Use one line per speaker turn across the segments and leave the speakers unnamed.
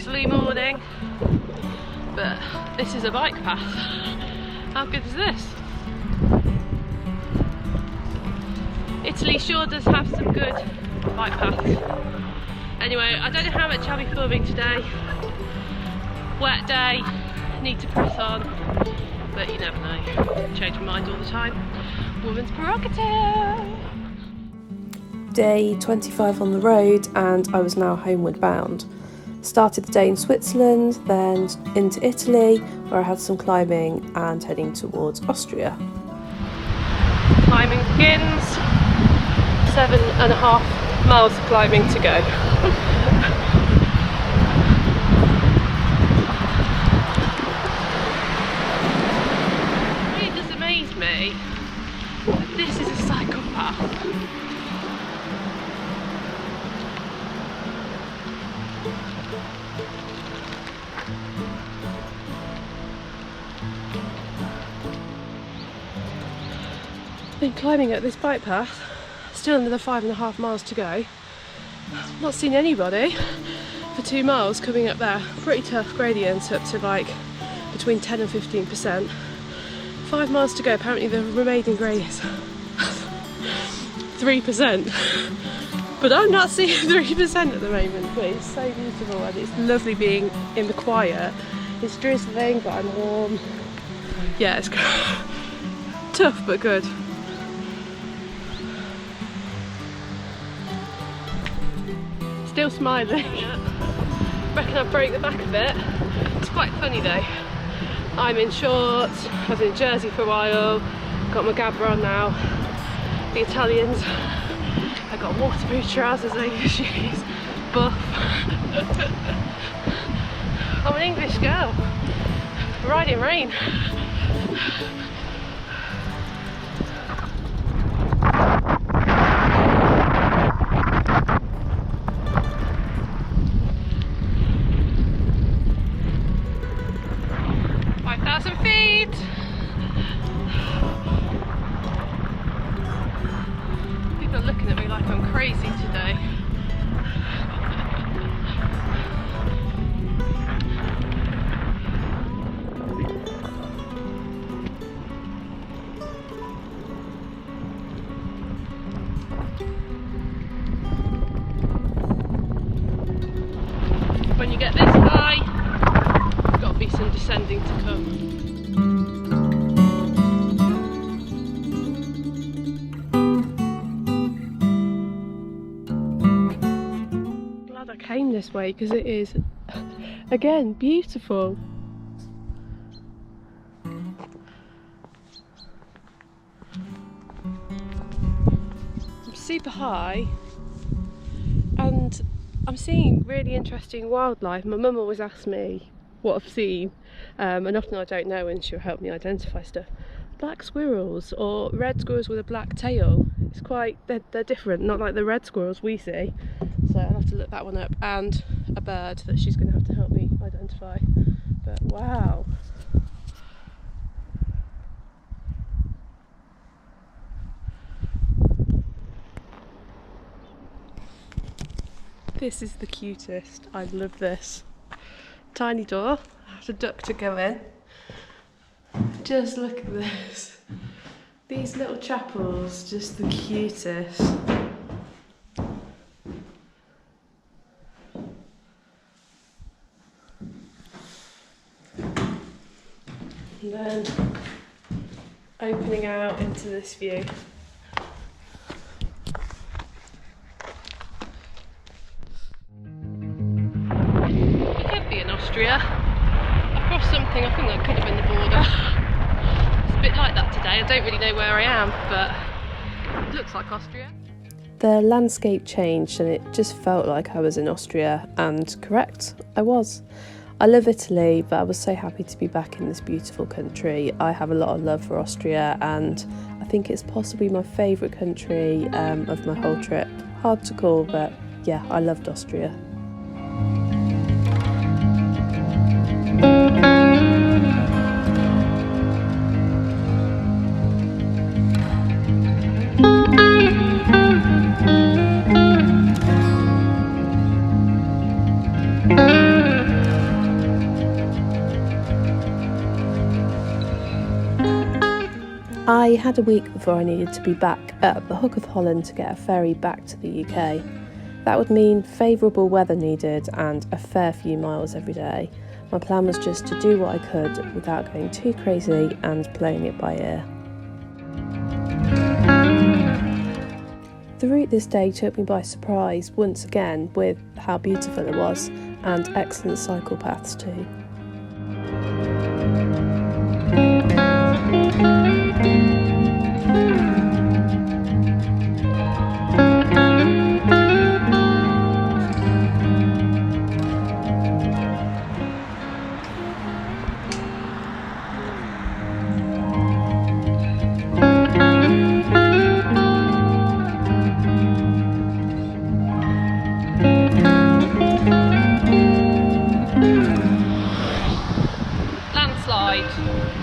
drizzly morning, but this is a bike path. How good is this? Italy sure does have some good bike paths. Anyway, I don't know how much I'll be filming today. Wet day, need to press on, but you never know. Change my mind all the time. Woman's prerogative.
Day 25 on the road, and I was now homeward bound. Started the day in Switzerland, then into Italy, where I had some climbing, and heading towards Austria.
Climbing begins. 7.5 miles of climbing to go. It really does amaze me that this is a cycle path. Been climbing at this bike path, still another 5.5 miles to go. Not seen anybody for 2 miles coming up there. Pretty tough gradients up to like between 10 and 15%. 5 miles to go. Apparently the remaining grade is 3%. But I'm not seeing 3% at the moment, but it's so beautiful and it's lovely being in the quiet. It's drizzling but I'm warm. Yeah, it's tough but good. Still smiling. Reckon I broke the back a bit. It's quite funny though. I'm in shorts, I was in Jersey for a while, got my Gabba on now. The Italians, I got waterproof trousers, over shoes, buff. I'm an English girl, riding rain. Looking at me like I'm crazy today. When you get this high, there's got to be some descending to come. Came this way because it is again beautiful. I'm super high and I'm seeing really interesting wildlife. My mum always asks me what I've seen, and often I don't know and she'll help me identify stuff. Black squirrels or red squirrels with a black tail. It's quite, they're different, not like the red squirrels we see. So I'll have to look that one up, and a bird that she's going to have to help me identify. But wow. This is the cutest. I love this. Tiny door. I have to duck to go in. Just look at this. These little chapels, just the cutest. And then opening out into this view. It could be in Austria. I've crossed something, I think that could have been the border. It's a bit like that today. I don't really know where I am, but it looks like Austria.
The landscape changed and it just felt like I was in Austria, and correct, I was. I love Italy, but I was so happy to be back in this beautiful country. I have a lot of love for Austria, and I think it's possibly my favourite country of my whole trip. Hard to call, but yeah, I loved Austria. I had a week before I needed to be back at the Hook of Holland to get a ferry back to the UK. That would mean favourable weather needed and a fair few miles every day. My plan was just to do what I could without going too crazy and playing it by ear. The route this day took me by surprise once again with how beautiful it was, and excellent cycle paths too.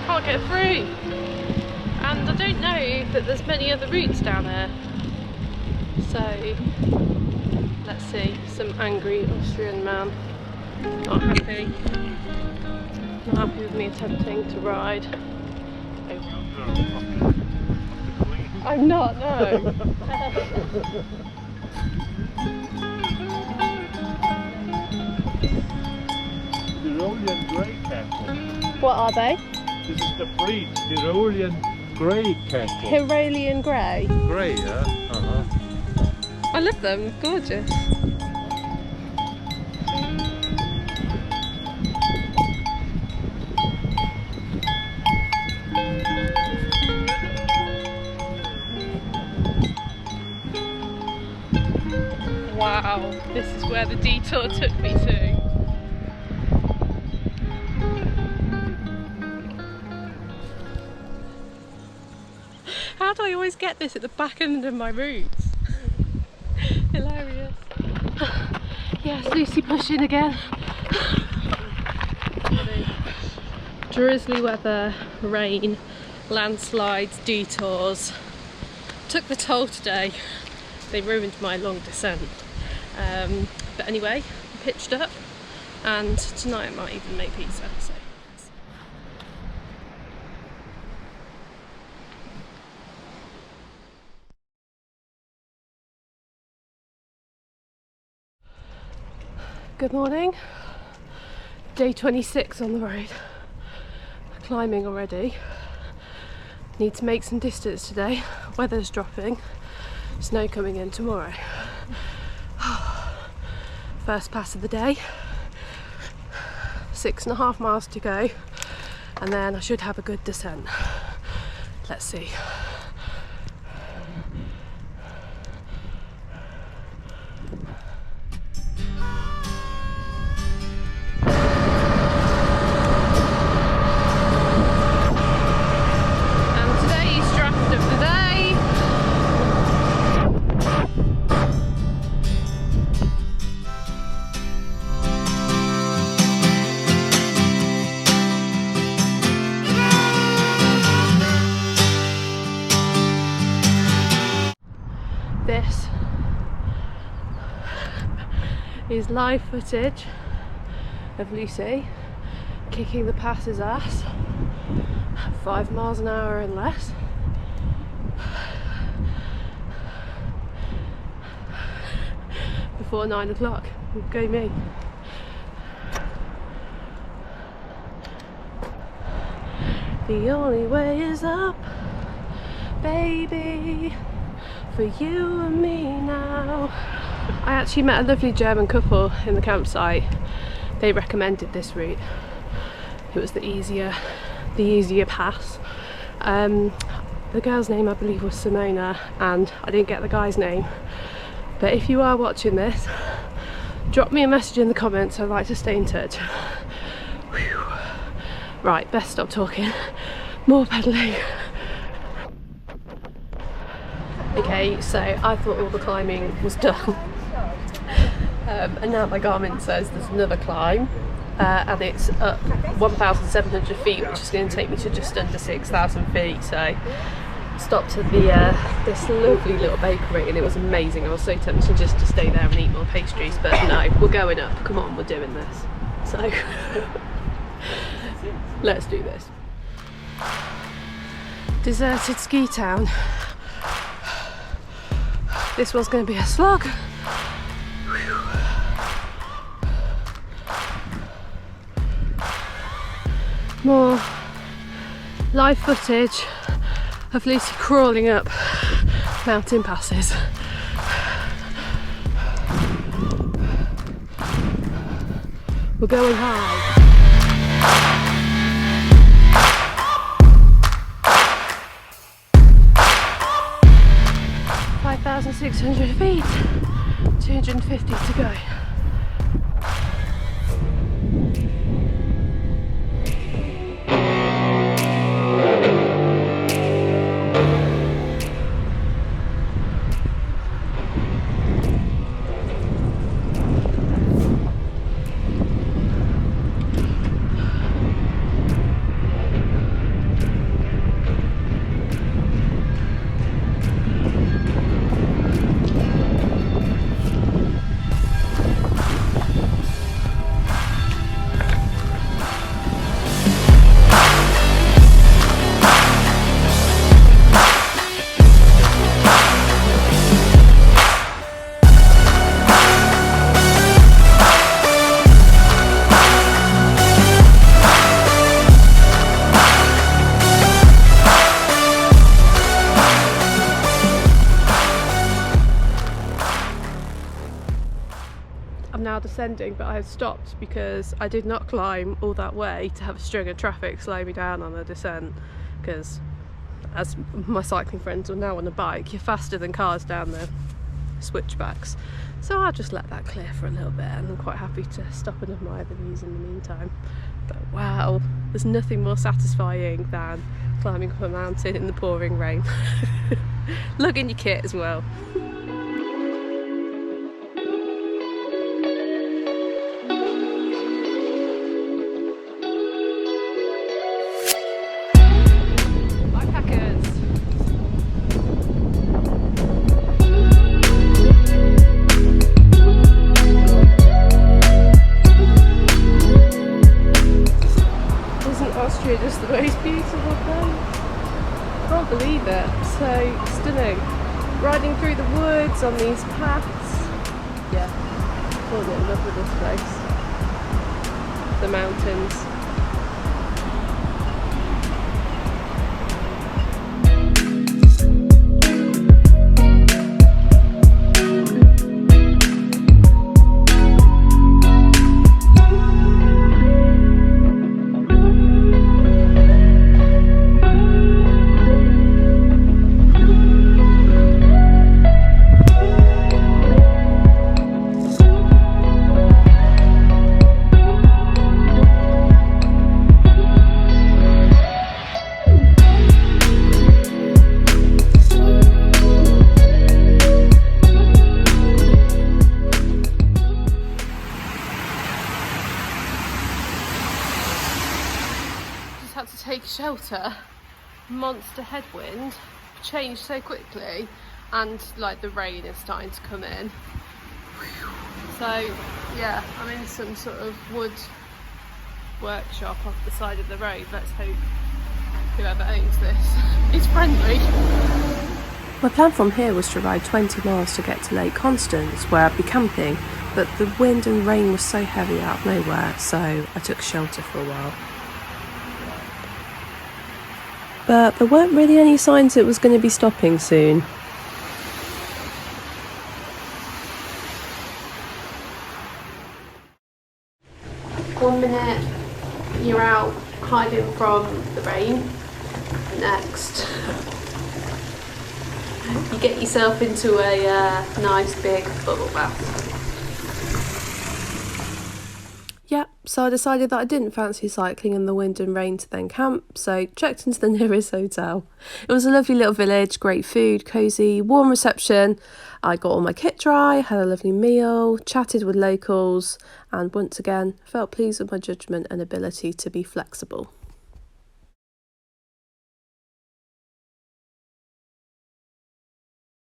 Can't get through, and I don't know that there's many other routes down there, so let's see. Some angry Austrian man, not happy with me attempting to ride. Oh. I'm not, no.
Tyrolean grey cattle.
What are they?
This is the breed, Tyrolean grey cattle.
Tyrolean grey?
Grey, yeah?
I love them, gorgeous. Wow, this is where the detour took me to. How do I always get this at the back end of my routes? Hilarious. Yes, Lucy pushing again. Drizzly weather, rain, landslides, detours. Took the toll today. They ruined my long descent. But anyway, I pitched up, and tonight I might even make pizza. So. Good morning. Day 26 on the road. Climbing already. Need to make some distance today. Weather's dropping. Snow coming in tomorrow. First pass of the day. 6.5 miles to go, and then I should have a good descent. Let's see. This is live footage of Lucy kicking the pass's ass 5 miles an hour and less. Before 9 o'clock. Go me. The only way is up, baby. For you and me now. I actually met a lovely German couple in the campsite. They recommended this route. It was the easier pass. The girl's name I believe was Simona, and I didn't get the guy's name. But if you are watching this, drop me a message in the comments. I'd like to stay in touch. Whew. Right, best stop talking. More pedalling. Okay, so I thought all the climbing was done, and now my Garmin says there's another climb, and it's up 1,700 feet, which is going to take me to just under 6,000 feet. So stopped at this lovely little bakery, and it was amazing. I was so tempted just to stay there and eat more pastries, but no, we're going up. Come on, we're doing this. So let's do this. Deserted ski town. This was going to be a slog. More live footage of Lucy crawling up mountain passes. We're going high. 5,600 feet, 250 to go. Now descending, but I have stopped because I did not climb all that way to have a string of traffic slow me down on a descent, because as my cycling friends will know on a bike, you're faster than cars down the switchbacks. So I'll just let that clear for a little bit, and I'm quite happy to stop and admire the views in the meantime. But wow, there's nothing more satisfying than climbing up a mountain in the pouring rain. Lugging your kit as well. Austria, just the most beautiful place. Can't believe it. So stunning. Riding through the woods on these paths. Yeah, falling in love with this place. The mountains. Had to take shelter. Monster headwind changed so quickly, and like the rain is starting to come in. So yeah, I'm in some sort of wood workshop off the side of the road. Let's hope whoever owns this is friendly.
My plan from here was to ride 20 miles to get to Lake Constance, where I'd be camping, but the wind and rain was so heavy out of nowhere, so I took shelter for a while. But there weren't really any signs it was going to be stopping soon.
1 minute you're out hiding from the rain, next you get yourself into a nice big bubble bath.
Yeah, so I decided that I didn't fancy cycling in the wind and rain to then camp, so checked into the nearest hotel. It was a lovely little village, great food, cosy, warm reception. I got all my kit dry, had a lovely meal, chatted with locals, and once again felt pleased with my judgment and ability to be flexible.